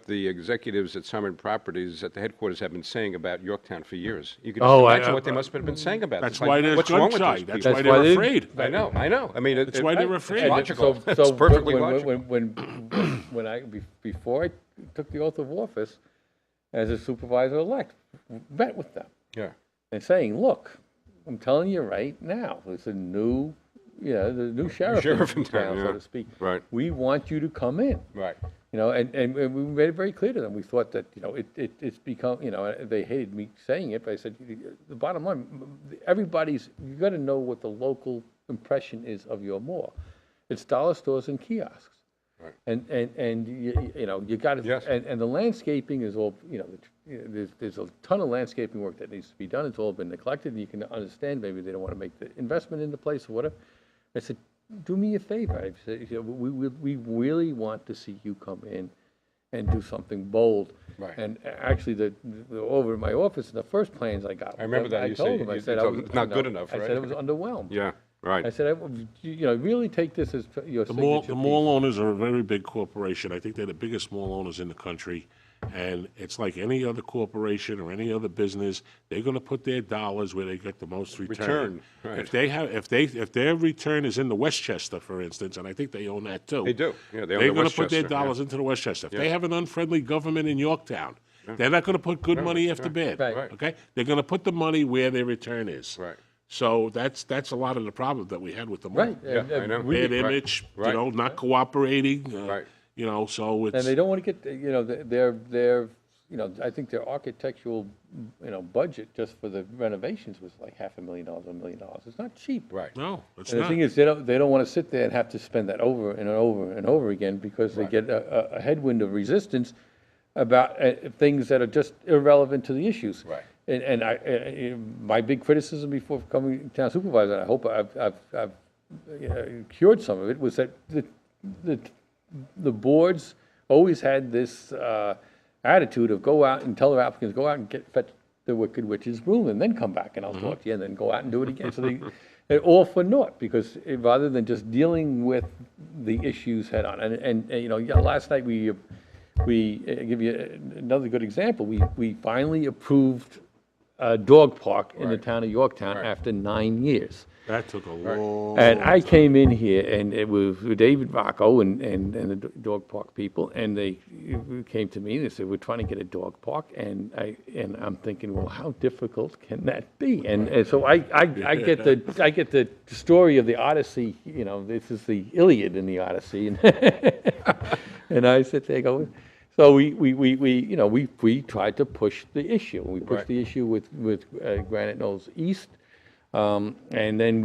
the executives at Simon Properties at the headquarters have been saying about Yorktown for years. You can just imagine what they must have been saying about That's this. Like, why there's what's wrong gun with shy. these That's people? why That's why they're they- afraid. I know. I mean, That's why they're afraid. logical. So It's perfectly logical. Before I took the oath of office as a supervisor-elect, met with them Yeah. and saying, look, I'm telling you right now, there's a new, the new sheriff in town, so yeah. to speak. Right. We want you to come in. Right. And we made it very clear to them. We thought that, it's become, they hated me saying it, but I said, the bottom line, you got to know what the local impression is of your mall. It's dollar stores and kiosks. Right. And you got to, Yes. and the landscaping is all, there's a ton of landscaping work that needs to be done. It's all been neglected, and you can understand maybe they don't want to make the investment into place or whatever. I said, do me a favor. I said, we really want to see you come in and do something bold. Right. And actually, the over in my office, the first plans I got. I remember that. I You told said them, I you said, told them it's not good enough, I right? said it was underwhelmed. Yeah. Right. I said, really take this as your The signature mall owners are a very big corporation. I think they're the biggest mall owners in the country. And it's like any other corporation or any other business, they're going to put their dollars where they get the most return. Right. If their return is in the Westchester, for instance, and I think they own that too. They do. Yeah, they own They're the going to put their Westchester, dollars yeah. into the Westchester. If they Yes. have an unfriendly government in Yorktown, they're not going to put good money after bad. Right. Okay? They're going to put the money where their return is. Right. So that's a lot of the problem that we had with the mall. Right. Yeah, I know. Bad Right. image, Right. not cooperating. Right. So it's. And they don't want to get, their I think their architectural, budget just for the renovations was like $500,000, $1 million. It's not cheap. Right. No, it's And the not. thing is, they don't want to sit there and have to spend that over and over and over again because they get a headwind of resistance about things that are just irrelevant to the issues. Right. And my big criticism before becoming town supervisor, and I hope I've cured some of it, was that the boards always had this attitude of go out and tell their applicants, go out and fetch the wicked witch's broom and then come back and I'll talk to you, and then go out and do it again. So they're all for naught, because rather than just dealing with the issues head on. And last night we give you another good example. We finally approved a dog park in the Right. town of Yorktown Right. after 9 years. That took a long. And I came in here, and it was with David Rocco and the dog park people, and they came to me and they said, "We're trying to get a dog park," and I'm thinking, well, how difficult can that be? And so I get the story of the Odyssey. You know, this is the Iliad in the Odyssey, and and I sit there going. So we tried to push the issue. We pushed the issue with Granite Knolls East. And then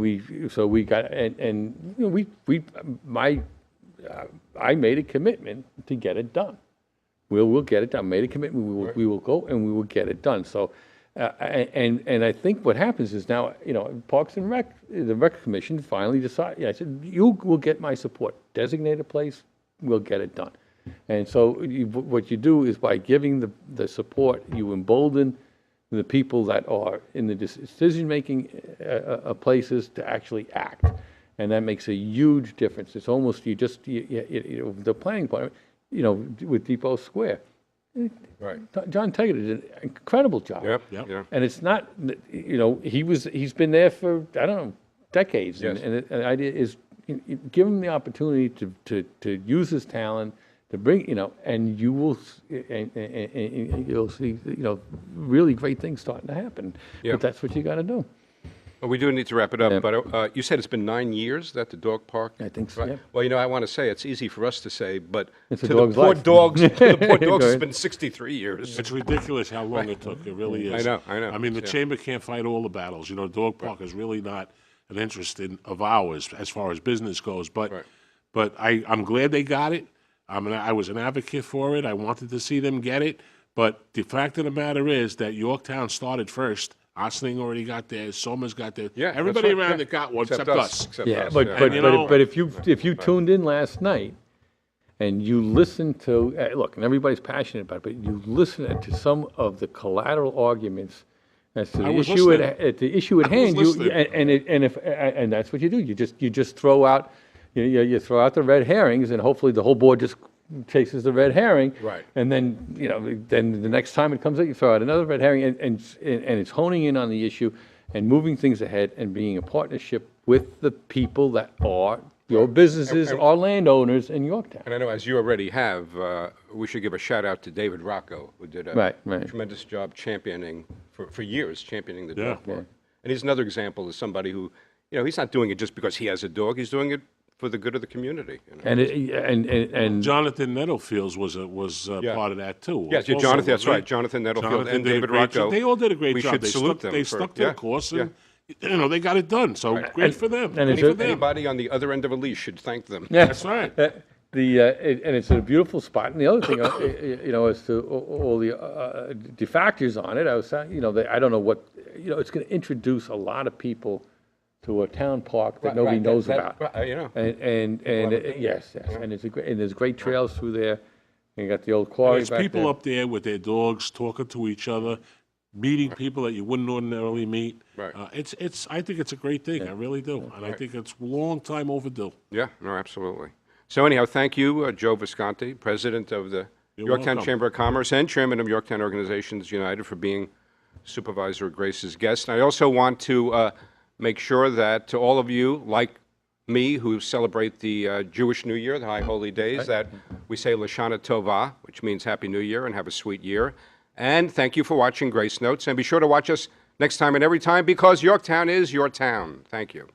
I made a commitment to get it done. We'll get it done. Made a commitment. We will go and we will get it done. So, and I think what happens is now, Parks and Rec, the Rec Commission finally decided. I said, you will get my support. Designate a place. We'll get it done. And so what you do is by giving the support, you embolden the people that are in the decision-making places to actually act, and that makes a huge difference. It's almost the planning part, with Depot Square. Right. John Taggart did an incredible job. Yep. Yep. And it's not, he's been there for decades. Yes. And the idea is give him the opportunity to use his talent. To bring, and you will, and you'll see, really great things starting to happen. Yeah. But that's what you got to do. Well, we do need to wrap it up, Yeah. but you said it's been 9 years that the dog park? I think so, Right. yeah. Well, I want to say, it's easy for us to say, but It's to a the dog's poor life. dogs, to the poor dogs, Go it's ahead. been 63 years. It's ridiculous how long it took. It really is. I know. I mean, the Yeah. chamber can't fight all the battles. Dog park is really not an interest of ours as far as business goes. But, Right. but I'm glad they got it. I was an advocate for it. I wanted to see them get it. But the fact of the matter is that Yorktown started first. Osling already got theirs. Somers got theirs. Yeah, that's Everybody right. around Yeah. it got one except us. Except Yeah, us, but yeah. but And, but if you tuned in last night, and you listened to look, and everybody's passionate about it, but you listen to some of the collateral arguments as to the was issue listening. at the issue at I was hand. listening. And that's what you do. You just throw out you throw out the red herrings, and hopefully the whole board just chases the red herring. Right. And then then the next time it comes out, you throw out another red herring, and it's honing in on the issue and moving things ahead and being a partnership with the people that are your businesses, are landowners in Yorktown. And I know, as you already have, we should give a shout out to David Rocco, who did a Right. tremendous job championing, for years, championing the Yeah. dog park. And he's another example of somebody who, he's not doing it just because he has a dog, he's doing it for the good of the community. And Jonathan Nettlefields was Yeah. part of that too. Yes, Also, Jonathan, that's right? right, Jonathan Nettlefield Jonathan and did a David great Rocco. job. They all did a great We job. should They salute stuck, them. They for- stuck to yeah, the course, yeah. and they got it done. So great for them. and Great it's for a- them. Anybody on the other end of a leash should thank them. That's right. and it's a beautiful spot. And the other thing, as to all the defactors on it, I was saying, I don't know what, it's going to introduce a lot of people to a town park that nobody knows about. And yes, and there's great trails through there. And you got the old quarry There's back people there. up there with their dogs talking to each other, meeting people that you wouldn't ordinarily meet. Right. I think it's a great thing. I really do. And I think it's a long time overdue. Yeah, no, absolutely. So anyhow, thank you, Joe Visconti, President of the Yorktown welcome. Chamber of Commerce and Chairman of Yorktown Organizations United, for being Supervisor Grace's guest. And I also want to make sure that to all of you, like me, who celebrate the Jewish New Year, the High Holy Days, that we say Lashana Tova, which means Happy New Year and have a sweet year. And thank you for watching Grace Notes. And be sure to watch us next time and every time, because Yorktown is your town. Thank you.